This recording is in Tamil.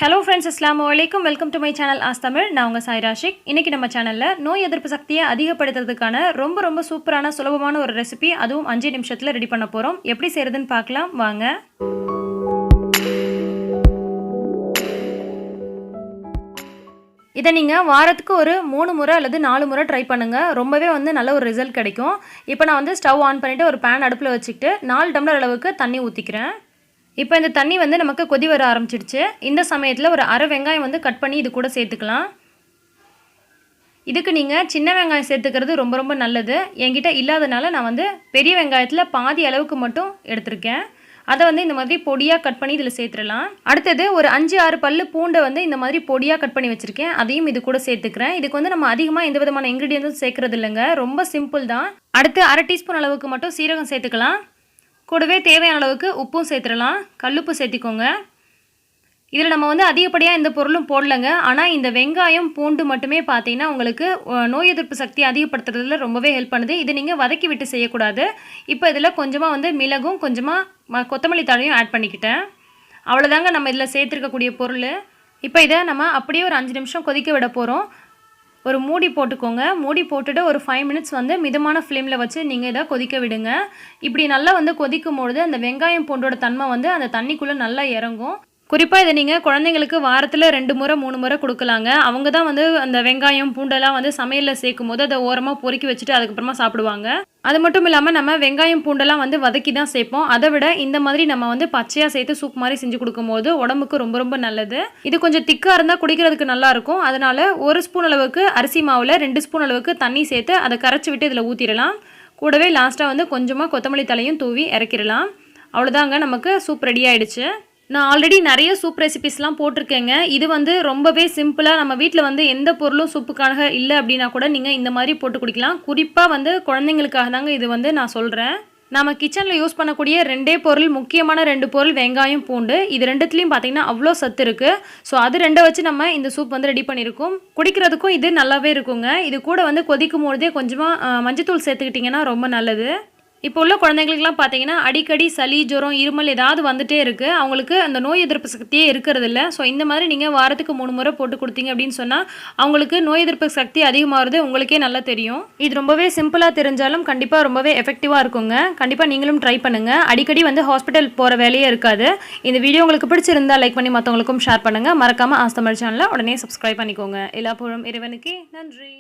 Hello friends, Assalamu alaikum. Welcome to my channel Ask Tamil. நான் உங்க சாய் ராஷிக். இன்னைக்கு நம்ம சேனல்ல நோய் எதிர்ப்பு சக்தியை அதிகப்படுத்துறதுக்கான ரொம்ப சூப்பரான சுலபமான ஒரு ரெசிபி அதுவும் 5 நிமிஷத்துல ரெடி பண்ண போறோம். எப்படி செய்யறதுன்னு பார்க்கலாம் வாங்க. இதை நீங்கள் வாரத்துக்கு ஒரு 3 முறை அல்லது 4 முறை ட்ரை பண்ணுங்கள். ரொம்பவே நல்ல ஒரு ரிசல்ட் கிடைக்கும். இப்போ நான் ஸ்டவ் ஆன் பண்ணிவிட்டு ஒரு பேன் அடுப்பில் வச்சுக்கிட்டு 4 டம்ளர் அளவுக்கு தண்ணி ஊற்றிக்கிறேன். இப்போ இந்த தண்ணி நமக்கு கொதி வர ஆரம்பிச்சிடுச்சு. இந்த சமயத்தில் ஒரு அரை வெங்காயம் கட் பண்ணி இது கூட சேர்த்துக்கலாம். இதுக்கு நீங்கள் சின்ன வெங்காயம் சேர்த்துக்கிறது ரொம்ப நல்லது. என்கிட்ட இல்லாதனால நான் பெரிய வெங்காயத்தில் பாதி அளவுக்கு மட்டும் எடுத்திருக்கேன். அதை இந்த மாதிரி பொடியாக கட் பண்ணி இதில் சேர்த்துடலாம். அடுத்தது ஒரு 5-6 பல்லு பூண்டை இந்த மாதிரி பொடியாக கட் பண்ணி வச்சுருக்கேன். அதையும் இது கூட சேர்த்துக்கிறேன். இதுக்கு நம்ம அதிகமாக எந்த விதமான இன்க்ரீடியன்ஸும் சேர்க்குறது இல்லைங்க. ரொம்ப சிம்பிள் தான். அடுத்து அரை டீஸ்பூன் அளவுக்கு மட்டும் சீரகம் சேர்த்துக்கலாம். கூடவே தேவையான அளவுக்கு உப்பும் சேர்த்துடலாம். கல்லுப்பு சேர்த்திக்கோங்க. இதில் நம்ம அதிகப்படியாக எந்த பொருளும் போடலைங்க. ஆனால் இந்த வெங்காயம் பூண்டு மட்டுமே பார்த்தீங்கன்னா உங்களுக்கு நோய் எதிர்ப்பு சக்தி அதிகப்படுத்துறதுல ரொம்பவே ஹெல்ப் பண்ணுது. இதை நீங்கள் வதக்கி விட்டு செய்யக்கூடாது. இப்போ இதில் கொஞ்சமாக மிளகும் கொஞ்சமாக கொத்தமல்லி தழையும் ஆட் பண்ணிக்கிட்டேன். அவ்வளோதாங்க நம்ம இதில் சேர்த்துருக்கக்கூடிய பொருள். இப்போ இதை நம்ம அப்படியே ஒரு 5 நிமிஷம் கொதிக்க விட போகிறோம். ஒரு மூடி போட்டுக்கோங்க. மூடி போட்டுட்டு ஒரு 5 மினிட்ஸ் மிதமான ஃப்ளேமில் வச்சு நீங்கள் இதை கொதிக்க விடுங்க. இப்படி நல்லா கொதிக்கும் பொழுது அந்த வெங்காயம் பூண்டோட தன்மை அந்த தண்ணிக்குள்ளே நல்லா இறங்கும். குறிப்பாக இதை நீங்கள் குழந்தைங்களுக்கு வாரத்தில் 2 முறை 3 முறை கொடுக்கலாங்க. அவங்க தான் அந்த வெங்காயம் பூண்டெல்லாம் சமையலில் சேர்க்கும் போது அதை ஓரமாக பொறுக்கி வச்சுட்டு அதுக்கப்புறமா சாப்பிடுவாங்க. அது மட்டும் இல்லாமல் நம்ம வெங்காயம் பூண்டெல்லாம் வதக்கி தான் சேர்ப்போம். அதை விட இந்த மாதிரி நம்ம பச்சையாக சேர்த்து சூப் மாதிரி செஞ்சு கொடுக்கும்போது உடம்புக்கு ரொம்ப நல்லது. இது கொஞ்சம் திக்காக இருந்தால் குடிக்கிறதுக்கு நல்லாயிருக்கும். அதனால் 1 ஸ்பூன் அளவுக்கு அரிசி மாவில் 2 ஸ்பூன் அளவுக்கு தண்ணி சேர்த்து அதை கரைச்சி விட்டு இதில் ஊற்றிடலாம். கூடவே லாஸ்ட்டாக கொஞ்சமாக கொத்தமல்லி தலையும் தூவி இறக்கிடலாம். அவ்வளோதாங்க, நமக்கு சூப் ரெடி ஆகிடுச்சு. நான் ஆல்ரெடி நிறைய சூப் ரெசிபிஸ்லாம் போட்டிருக்கேங்க. இது ரொம்பவே சிம்பிளாக நம்ம வீட்டில் எந்த பொருளும் சூப்புக்காக இல்லை அப்படின்னா கூட நீங்கள் இந்த மாதிரி போட்டு குடிக்கலாம். குறிப்பாக குழந்தைங்களுக்காக தாங்க இது நான் சொல்கிறேன். நம்ம கிச்சனில் யூஸ் பண்ணக்கூடிய 2 பொருள், முக்கியமான 2 பொருள் வெங்காயம் பூண்டு. இது ரெண்டுத்துலேயும் பார்த்தீங்கன்னா அவ்வளோ சத்து இருக்குது. ஸோ அது 2 வச்சு நம்ம இந்த சூப் ரெடி பண்ணியிருக்கோம். குடிக்கிறதுக்கும் இது நல்லாவே இருக்குங்க. இது கூட கொதிக்கும் பொழுதே கொஞ்சமாக மஞ்சத்தூள் சேர்த்துக்கிட்டிங்கன்னா ரொம்ப நல்லது. இப்போ உள்ள குழந்தைங்களுக்குலாம் பார்த்தீங்கன்னா அடிக்கடி சளி, ஜுரம், இருமல் ஏதாவது வந்துட்டே இருக்குது. அவங்களுக்கு அந்த நோய் எதிர்ப்பு சக்தியே இருக்கிறதில்ல. ஸோ இந்த மாதிரி நீங்கள் வாரத்துக்கு 3 முறை போட்டு கொடுத்தீங்க அப்படின்னு சொன்னால் அவங்களுக்கு நோய் எதிர்ப்பு சக்தி அதிகமாகிறது உங்களுக்கே நல்லா தெரியும். இது ரொம்பவே சிம்பிளாக தெரிஞ்சாலும் கண்டிப்பாக ரொம்பவே எஃபெக்டிவாக இருக்குங்க. கண்டிப்பாக நீங்களும் ட்ரை பண்ணுங்கள். அடிக்கடி ஹாஸ்பிட்டல் போகிற வேலையே இருக்காது. இந்த வீடியோ உங்களுக்கு பிடிச்சிருந்தால் லைக் பண்ணி மற்றவங்களுக்கும் ஷேர் பண்ணுங்கள். மறக்காமல் ஆஸ் தமிழ் சேனலை உடனே சப்ஸ்கிரைப் பண்ணிக்கோங்க. எல்லா புகழும் இறைவனுக்கே. நன்றி.